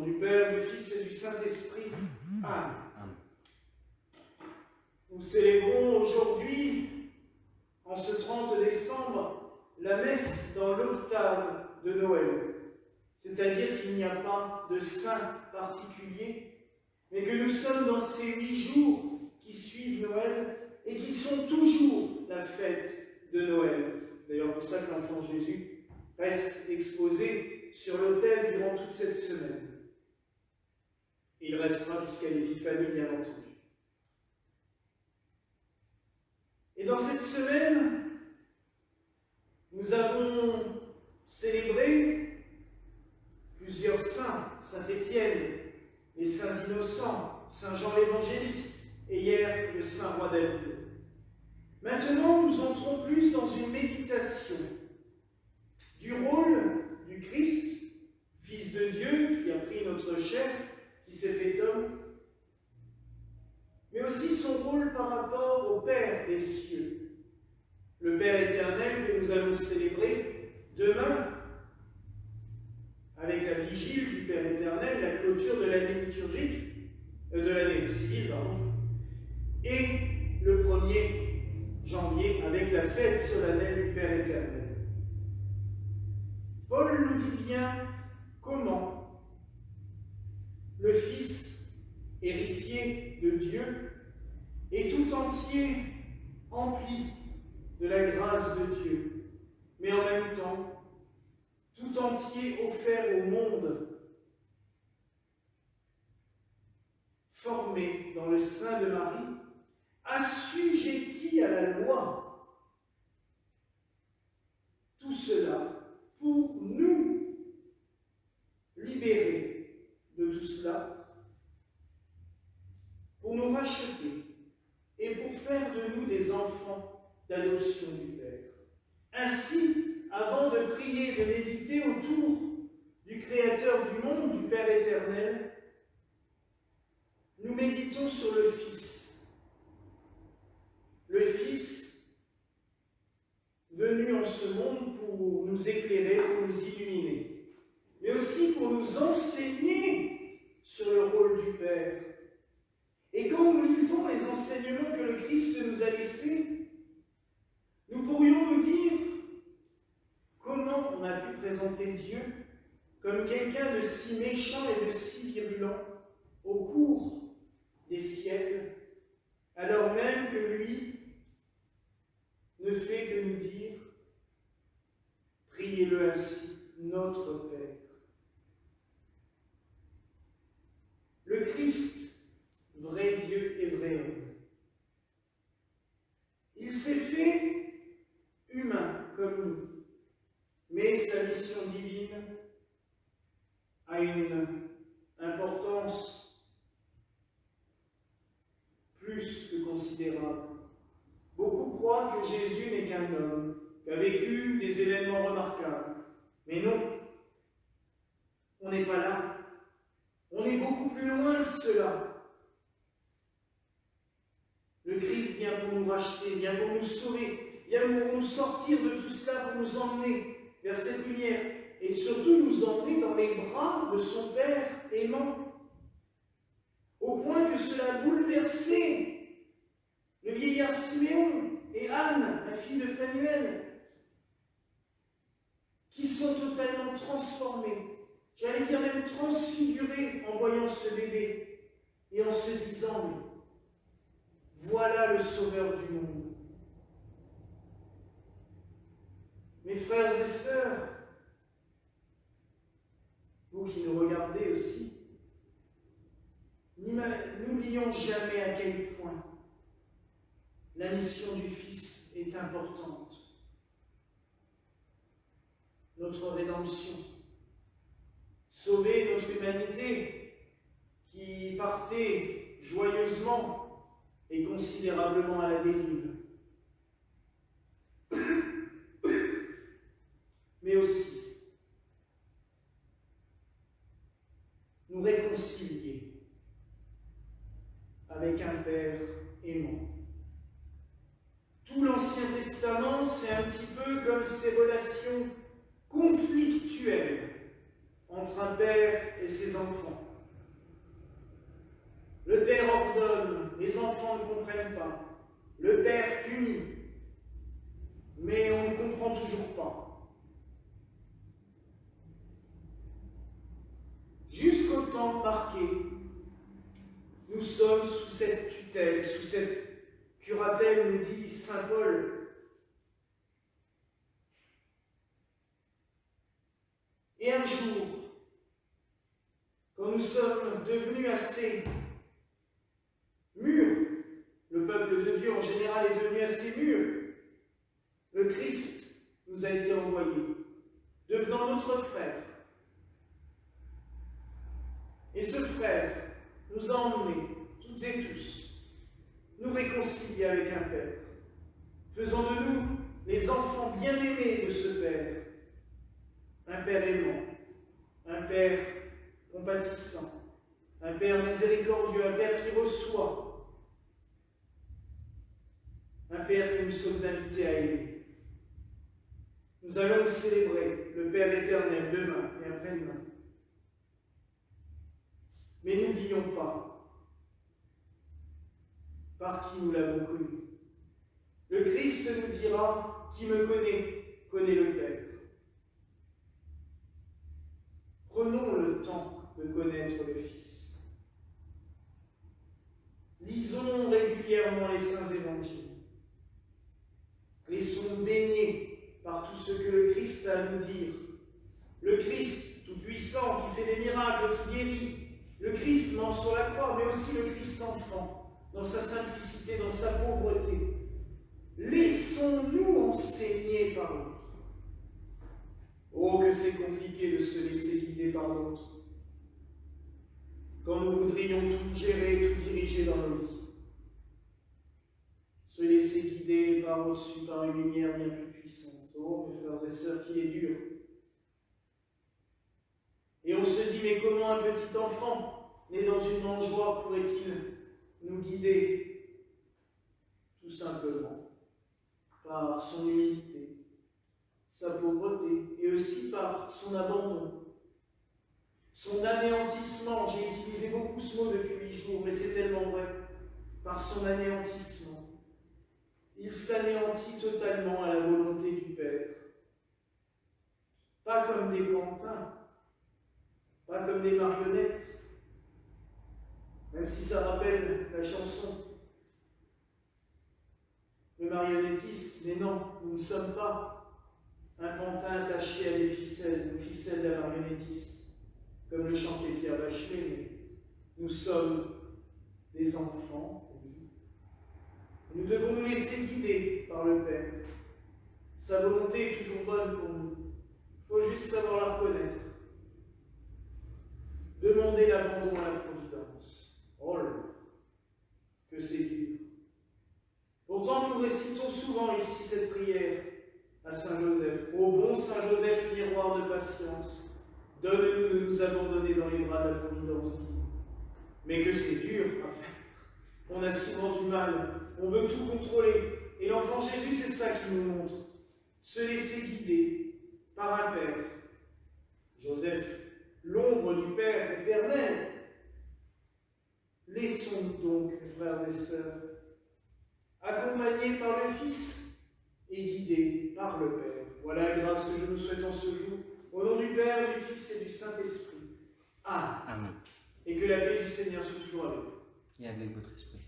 nom du Père, du Fils et du Saint-Esprit. Amen. Nous célébrons aujourd'hui, en ce 30 décembre, la messe dans l'octave de Noël. C'est-à-dire qu'il n'y a pas de saint particulier, mais que nous sommes dans ces 8 jours qui suivent Noël et qui sont toujours la fête de Noël. C'est d'ailleurs pour ça que l'enfant Jésus reste exposé sur l'autel durant toute cette semaine. Et il restera jusqu'à l'Épiphanie, bien entendu. Et dans cette semaine, nous avons célébré plusieurs saints, Saint Étienne, les saints innocents, Saint Jean l'Évangéliste, et hier le Saint Roi David. Maintenant, nous entrons plus dans une méditation du rôle du Christ, Fils de Dieu, qui a pris notre chair, qui s'est fait homme, mais aussi son rôle par rapport au Père des cieux, le Père éternel que nous allons célébrer demain, avec la vigile du Père éternel, la clôture de l'année liturgique, de l'année civile, pardon, et le 1er janvier avec la fête solennelle du Père éternel. Paul nous dit bien comment le Fils, héritier de Dieu, est tout entier empli de la grâce de Dieu, mais en même temps, tout entier offert au monde, formé dans le sein de Marie, assujetti à la loi. Tout cela pour nous libérer de tout cela, pour nous racheter et pour faire de nous des enfants d'adoption du Père. Ainsi, avant de prier et de méditer autour du Créateur du monde, du Père éternel, nous méditons sur le Fils. Le Fils venu en ce monde pour nous éclairer, pour nous illuminer, mais aussi pour nous enseigner sur le rôle du Père. Et quand nous lisons les enseignements que le Christ nous a laissés, nous pourrions nous dire comment on a pu présenter Dieu comme quelqu'un de si méchant et de si virulent au cours des siècles, alors même que lui ne fait que nous dire « Priez-le ainsi, notre Père ». Le Christ, vrai Dieu et vrai homme, il s'est fait humain comme nous, mais sa mission divine a une importance plus que considérable. Beaucoup croient que Jésus n'est qu'un homme, qui a vécu des événements remarquables. Mais non, on n'est pas là. On est beaucoup plus loin de cela. Le Christ vient pour nous racheter, vient pour nous sauver, vient pour nous sortir de tout cela, pour nous emmener vers cette lumière, et surtout nous emmener dans les bras de son Père aimant, au point que cela a bouleversé le vieillard Siméon et Anne, la fille de Phanuel, qui sont totalement transformés, j'allais dire même transfigurés en voyant ce bébé et en se disant « Voilà le Sauveur du monde ». Mes frères et sœurs, vous qui nous regardez aussi, n'oublions jamais à quel point la mission du Fils est importante. Notre rédemption, sauver notre humanité qui partait joyeusement et considérablement à la dérive. Mais aussi nous réconcilier avec un Père aimant. Tout l'Ancien Testament, c'est un petit peu comme ces relations conflictuelles entre un père et ses enfants. Le père ordonne, les enfants ne comprennent pas. Le père punit, mais on ne comprend toujours pas. Jusqu'au temps marqué, nous sommes sous cette tutelle, sous cette curatelle, nous dit saint Paul. Et un jour, quand nous sommes devenus assez mûrs, le peuple de Dieu en général est devenu assez mûr, le Christ nous a été envoyé, devenant notre frère. Et ce frère nous a emmenés, toutes et tous, nous réconcilier avec un Père, faisant de nous les enfants bien-aimés de ce Père, un Père aimant, un Père compatissant, un Père miséricordieux, un Père qui reçoit, un Père que nous sommes invités à aimer. Nous allons célébrer le Père éternel demain et après-demain. Mais n'oublions pas par qui nous l'avons connu. Le Christ nous dira, qui me connaît, connaît le Père. Prenons le temps de connaître le Fils. Lisons régulièrement les saints évangiles. Laissons baignés par tout ce que le Christ a à nous dire. Le Christ tout-puissant qui fait des miracles, qui guérit. Le Christ mort sur la croix, mais aussi le Christ enfant, dans sa simplicité, dans sa pauvreté. Laissons-nous enseigner par lui. Oh, que c'est compliqué de se laisser guider par d'autres. Quand nous voudrions tout gérer, tout diriger dans nos vies. Se laisser guider par-dessus par une lumière bien plus puissante. Oh, mes frères et sœurs, qu'il est dur. Et on se dit, mais comment un petit enfant, né dans une mangeoire, pourrait-il nous guider? Tout simplement, par son humilité, sa pauvreté, et aussi par son abandon, son anéantissement. J'ai utilisé beaucoup ce mot depuis 8 jours, mais c'est tellement vrai. Par son anéantissement. Il s'anéantit totalement à la volonté du Père. Pas comme des pantins, pas comme des marionnettes, même si ça rappelle la chanson. Le marionnettiste, mais non, nous ne sommes pas un pantin attaché à des ficelles, aux ficelles d'un marionnettiste, comme le chantait Pierre Bachelet, mais nous sommes des enfants. Nous devons nous laisser guider par le Père. Sa volonté est toujours bonne pour nous. Il faut juste savoir la reconnaître. Demander l'abandon à la providence. Oh là, que c'est dur. Pourtant, nous récitons souvent ici cette prière à Saint Joseph. Ô bon Saint Joseph, miroir de patience, donne-nous de nous abandonner dans les bras de la providence divine. Mais que c'est dur à faire. On a souvent du mal. On veut tout contrôler. Et l'enfant Jésus, c'est ça qu'il nous montre. Se laisser guider par un Père. Joseph, l'ombre du Père éternel. Laissons donc, frères et sœurs, accompagnés par le Fils et guidés par le Père. Voilà la grâce que je nous souhaite en ce jour. Au nom du Père, du Fils et du Saint-Esprit. Amen. Amen. Et que la paix du Seigneur soit toujours avec vous. Et avec votre esprit.